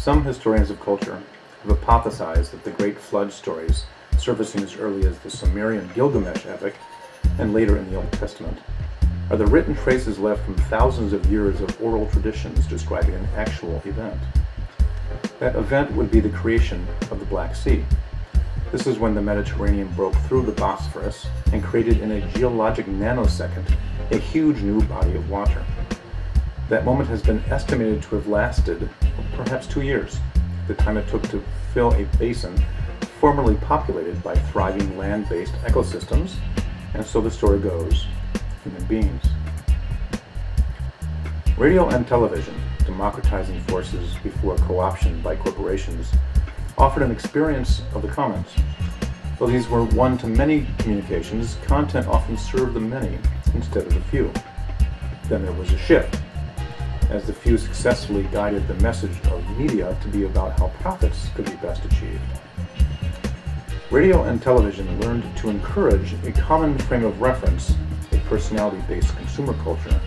Some historians of culture have hypothesized that the Great Flood stories, surfacing as early as the Sumerian Gilgamesh epic and later in the Old Testament, are the written traces left from thousands of years of oral traditions describing an actual event. That event would be the creation of the Black Sea. This is when the Mediterranean broke through the Bosphorus and created in a geologic nanosecond a huge new body of water. That moment has been estimated to have lasted perhaps 2 years, the time it took to fill a basin formerly populated by thriving land-based ecosystems, and so the story goes, human beings. Radio and television, democratizing forces before co-option by corporations, offered an experience of the commons. Though these were one-to-many communications, content often served the many instead of the few. Then there was a shift, as the few successfully guided the message of media to be about how profits could be best achieved. Radio and television learned to encourage a common frame of reference, a personality-based consumer culture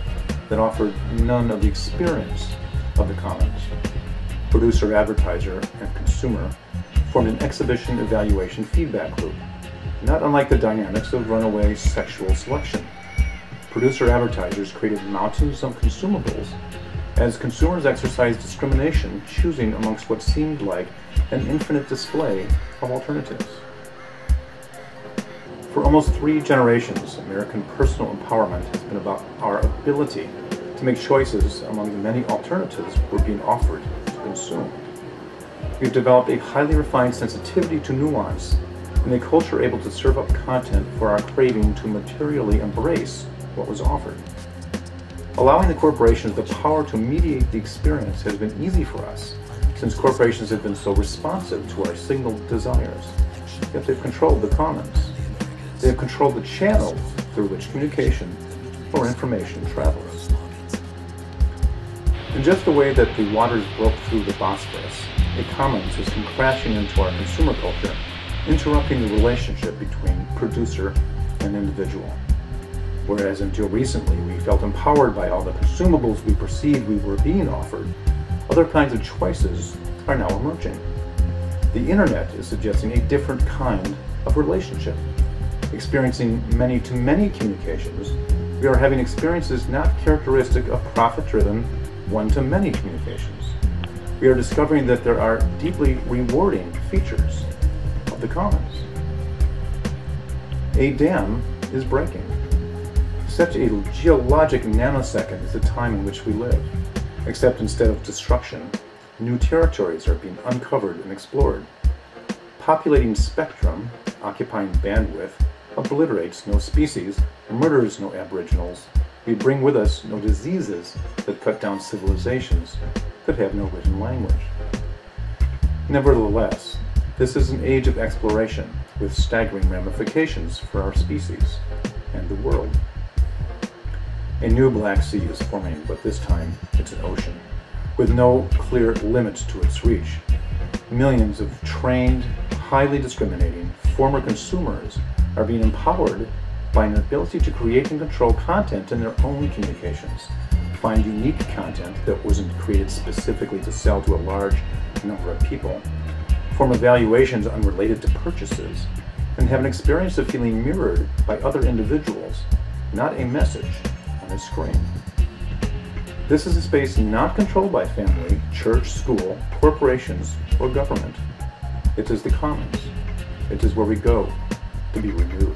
that offered none of the experience of the commons. Producer, advertiser, and consumer formed an exhibition evaluation feedback loop, not unlike the dynamics of runaway sexual selection. Producer advertisers created mountains of consumables as consumers exercised discrimination, choosing amongst what seemed like an infinite display of alternatives. For almost 3 generations, American personal empowerment has been about our ability to make choices among the many alternatives we're being offered to consume. We've developed a highly refined sensitivity to nuance and a culture able to serve up content for our craving to materially embrace what was offered. Allowing the corporations the power to mediate the experience has been easy for us, since corporations have been so responsive to our signaled desires. Yet they've controlled the commons. They have controlled the channels through which communication or information travels. In just the way that the waters broke through the Bosphorus, a commons has come crashing into our consumer culture, interrupting the relationship between producer and individual. Whereas until recently we felt empowered by all the consumables we perceived we were being offered, other kinds of choices are now emerging. The internet is suggesting a different kind of relationship. Experiencing many-to-many communications, we are having experiences not characteristic of profit-driven one-to-many communications. We are discovering that there are deeply rewarding features of the commons. A dam is breaking. Such a geologic nanosecond is the time in which we live, except instead of destruction, new territories are being uncovered and explored. Populating spectrum, occupying bandwidth, obliterates no species, murders no aboriginals. We bring with us no diseases that cut down civilizations that have no written language. Nevertheless, this is an age of exploration with staggering ramifications for our species and the world. A new Black Sea is forming, but this time it's an ocean, with no clear limits to its reach. Millions of trained, highly discriminating, former consumers are being empowered by an ability to create and control content in their own communications, find unique content that wasn't created specifically to sell to a large number of people, form evaluations unrelated to purchases, and have an experience of feeling mirrored by other individuals, not a message on a screen. This is a space not controlled by family, church, school, corporations, or government. It is the commons. It is where we go to be renewed.